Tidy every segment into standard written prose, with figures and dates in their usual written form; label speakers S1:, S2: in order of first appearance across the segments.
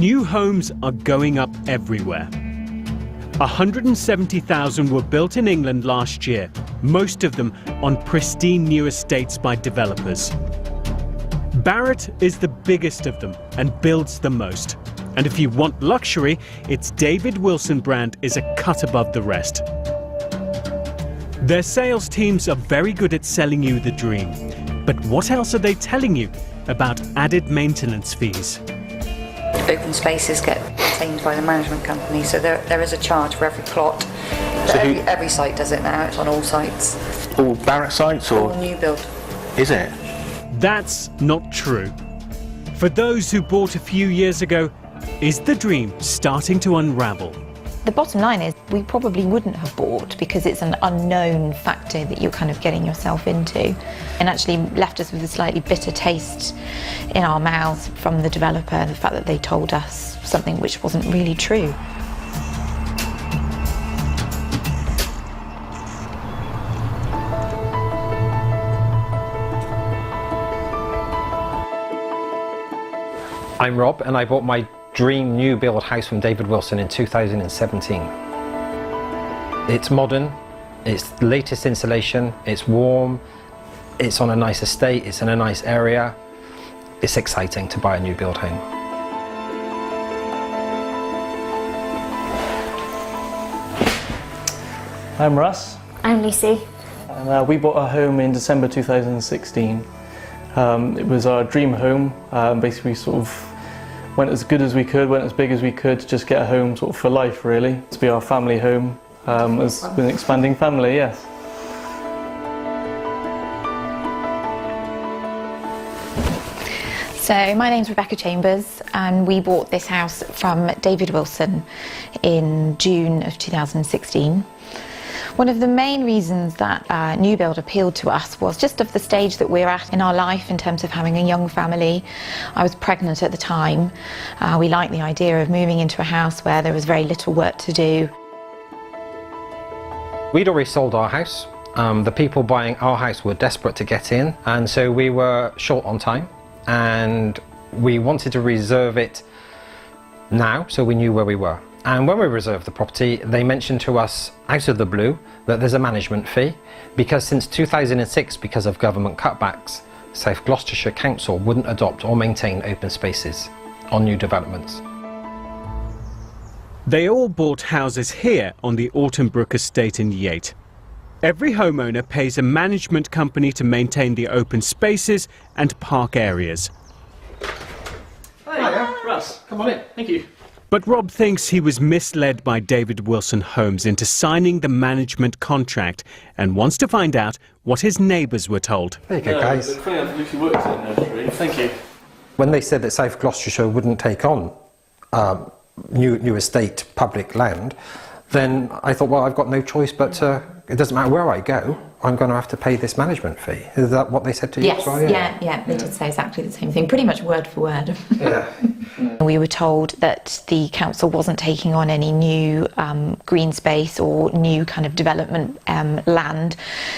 S1: New homes are going up everywhere. 170,000 were built in England last year, most of them on pristine new estates by developers. Barratt is the biggest of them and builds the most. And if you want luxury, its David Wilson brand is a cut above the rest. Their sales teams are very good at selling you the dream. But what else are they telling you about added maintenance fees?
S2: Open spaces get retained by the management company, so there is a charge for every plot. So every site does it now, it's on all sites.
S3: All Barratt sites or?
S2: All new build.
S3: Is it?
S1: That's not true. For those who bought a few years ago, is the dream starting to unravel?
S4: The bottom line is we probably wouldn't have bought because it's an unknown factor that you're kind of getting yourself into, and actually left us with a slightly bitter taste in our mouths from the developer, the fact that they told us something which wasn't really true.
S5: I'm Rob, and I bought my dream new build house from David Wilson in 2017. It's modern, it's the latest insulation, it's warm, it's on a nice estate, it's in a nice area. It's exciting to buy a new build home.
S6: I'm Russ.
S7: I'm Lucy.
S6: And we bought our home in December 2016. It was our dream home. Basically, we sort of went as good as we could, went as big as we could to just get a home sort of for life, really. To be our family home as an expanding family, yes.
S4: So my name's Rebecca Chambers, and we bought this house from David Wilson in June of 2016. One of the main reasons that new build appealed to us was just of the stage that we're at in our life in terms of having a young family. I was pregnant at the time. We liked the idea of moving into a house where there was very little work to do.
S5: We'd already sold our house. The people buying our house were desperate to get in, and so we were short on time, and we wanted to reserve it now so we knew where we were. And when we reserved the property, they mentioned to us out of the blue that there's a management fee, because since 2006, because of government cutbacks, South Gloucestershire Council wouldn't adopt or maintain open spaces on new developments.
S1: They all bought houses here on the Altonbrook estate in Yate. Every homeowner pays a management company to maintain the open spaces and park areas.
S6: Hi, Russ. Come on in. Thank you.
S1: But Rob thinks he was misled by David Wilson Homes into signing the management contract and wants to find out what his neighbours were told.
S5: There you go, guys.
S6: Lucy works in nursery. Thank you.
S5: When they said that South Gloucestershire wouldn't take on new estate public land, then I thought, well, I've got no choice but it doesn't matter where I go, I'm going to have to pay this management fee. Is that what they said to you?
S4: Yes, yeah, they did say exactly the same thing, pretty much word for word.
S5: Yeah.
S4: We were told that the council wasn't taking on any new green space or new kind of development land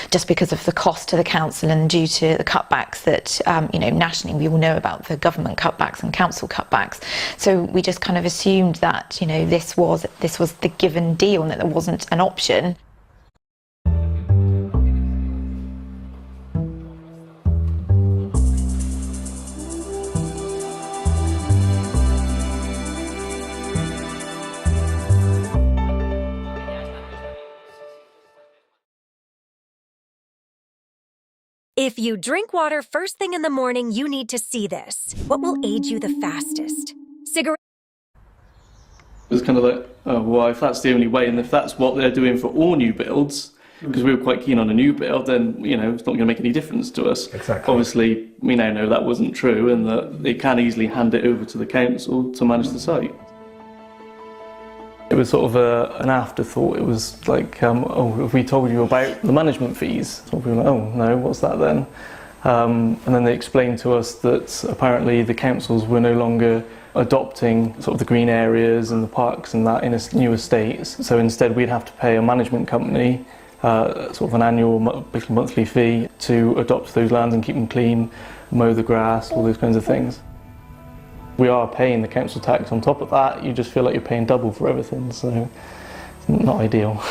S4: just because of the cost to the council and due to the cutbacks that, nationally we all know about the government cutbacks and council cutbacks. So we just kind of assumed that, this was the given deal and that there wasn't an option.
S7: If you drink water first thing in the morning, you need to see this. What will age you the fastest? Cigarette.
S6: It was kind of like, oh, well, if that's the only way, and if that's what they're doing for all new builds, because we were quite keen on a new build, then, it's not going to make any difference to us.
S5: Exactly.
S6: Obviously, we now know that wasn't true, and that they can easily hand it over to the council to manage the site. It was sort of an afterthought. It was like, have we told you about the management fees? So we were like, oh no, what's that then? And then they explained to us that apparently the councils were no longer adopting sort of the green areas and the parks and that in new estates. So instead we'd have to pay a management company sort of an annual monthly fee to adopt those lands and keep them clean, mow the grass, all those kinds of things. We are paying the council tax on top of that. You just feel like you're paying double for everything, so it's not ideal.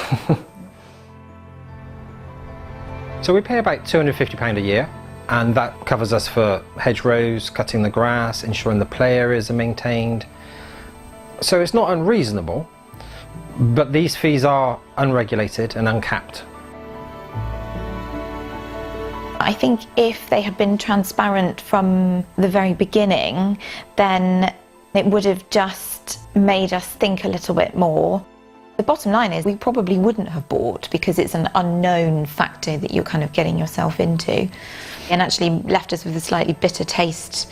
S5: So we pay about £250 a year, and that covers us for hedgerows, cutting the grass, ensuring the play areas are maintained. So it's not unreasonable, but these fees are unregulated and uncapped.
S4: I think if they had been transparent from the very beginning, then it would have just made us think a little bit more. The bottom line is we probably wouldn't have bought because it's an unknown factor that you're kind of getting yourself into, and actually left us with a slightly bitter taste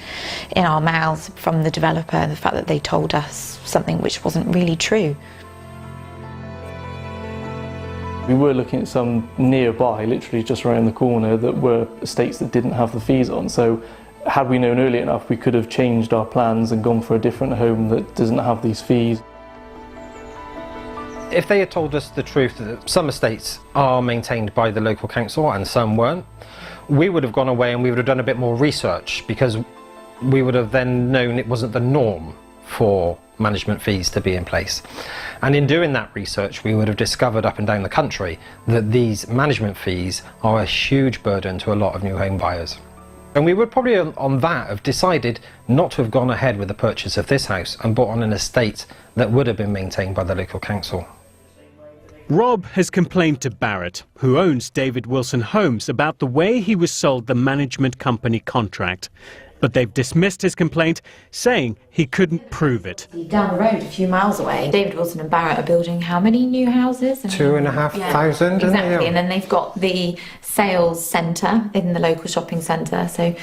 S4: in our mouths from the developer, the fact that they told us something which wasn't really true.
S6: We were looking at some nearby, literally just around the corner, that were estates that didn't have the fees on. So had we known early enough, we could have changed our plans and gone for a different home that doesn't have these fees.
S5: If they had told us the truth that some estates are maintained by the local council and some weren't, we would have gone away and we would have done a bit more research, because we would have then known it wasn't the norm for management fees to be in place. And in doing that research, we would have discovered up and down the country that these management fees are a huge burden to a lot of new home buyers. And we would probably on that have decided not to have gone ahead with the purchase of this house and bought on an estate that would have been maintained by the local council.
S1: Rob has complained to Barratt, who owns David Wilson Homes, about the way he was sold the management company contract. But they've dismissed his complaint, saying he couldn't prove it.
S4: Down the road, a few miles away, David Wilson and Barratt are building how many new houses?
S5: 2,500,
S4: exactly, and then they've got the sales centre in the local shopping centre. So,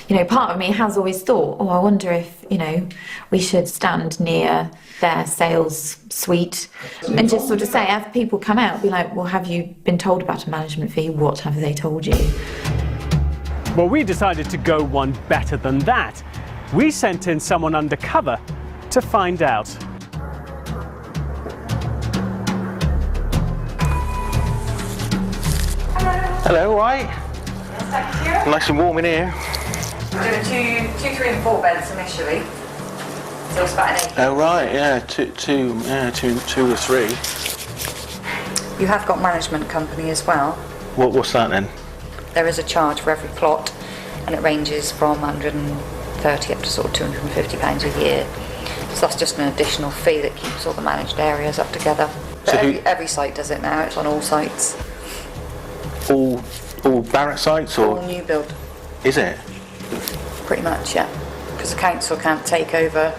S4: you know, part of me has always thought, oh, I wonder if, you know, we should stand near their sales suite and just sort of say, have people come out, be like, well, have you been told about a management fee? What have they told you?
S1: Well, we decided to go one better than that. We sent in someone undercover to find out.
S3: Hello, all right?
S2: Thank you.
S3: Nice and warm in here.
S2: We're doing two, 3 and 4 beds initially. So it's about an 8.
S3: Oh, right, yeah, two or three.
S2: You have got management company as well.
S3: What's that then?
S2: There is a charge for every plot, and it ranges from 130 up to sort of £250 a year. So that's just an additional fee that keeps all the managed areas up together. But
S3: So
S2: every site does it now. It's on all sites.
S3: All Barratt sites, or
S2: All new build,
S3: is it?
S2: pretty much, yeah. Because the council can't take over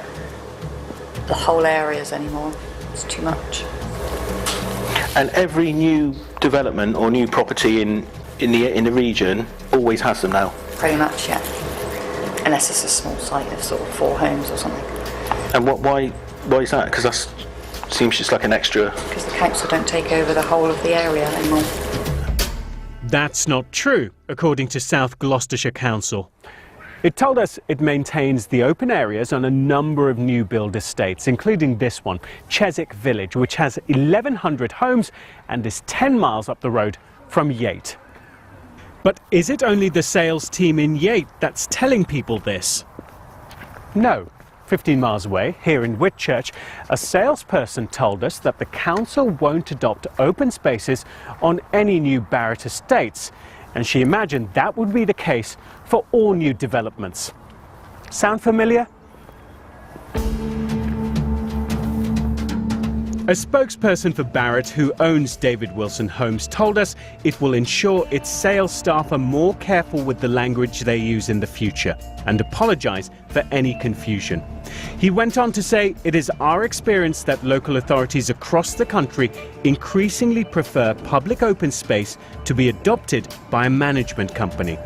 S2: the whole areas anymore. It's too much.
S3: And every new development or new property in the region always has them now.
S2: Pretty much, yeah. Unless it's a small site of sort of 4 homes or something.
S3: And why is that? Because that seems just like an extra.
S2: Because the council don't take over the whole of the area anymore.
S1: That's not true, according to South Gloucestershire Council. It told us it maintains the open areas on a number of new build estates, including this one, Chiswick Village, which has 1,100 homes and is 10 miles up the road from Yate. But is it only the sales team in Yate that's telling people this? No. 15 miles away, here in Whitchurch, a salesperson told us that the council won't adopt open spaces on any new Barratt estates, and she imagined that would be the case for all new developments. Sound familiar? A spokesperson for Barratt, who owns David Wilson Homes, told us it will ensure its sales staff are more careful with the language they use in the future and apologise for any confusion. He went on to say it is our experience that local authorities across the country increasingly prefer public open space to be adopted by a management company.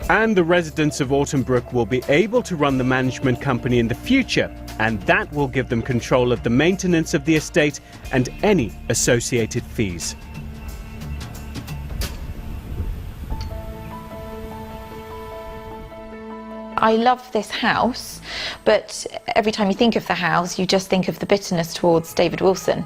S1: And the residents of Autumnbrook will be able to run the management company in the future, and that will give them control of the maintenance of the estate and any associated fees.
S4: I love this house, but every time you think of the house, you just think of the bitterness towards David Wilson,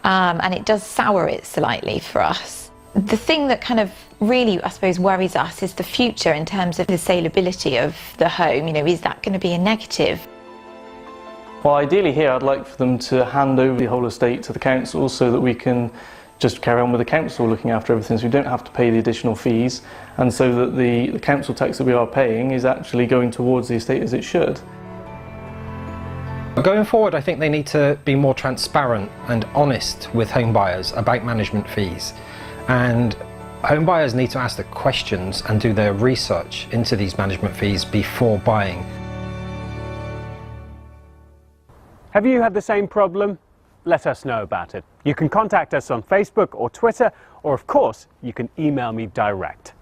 S4: and it does sour it slightly for us. The thing that kind of really, I suppose, worries us is the future in terms of the saleability of the home. You know, is that going to be a negative?
S6: Well, ideally here I'd like for them to hand over the whole estate to the council so that we can just carry on with the council looking after everything, so we don't have to pay the additional fees, and so that the council tax that we are paying is actually going towards the estate as it should.
S5: Going forward, I think they need to be more transparent and honest with home buyers about management fees. And home buyers need to ask the questions and do their research into these management fees before buying.
S1: Have you had the same problem? Let us know about it. You can contact us on Facebook or Twitter, or of course, you can email me direct.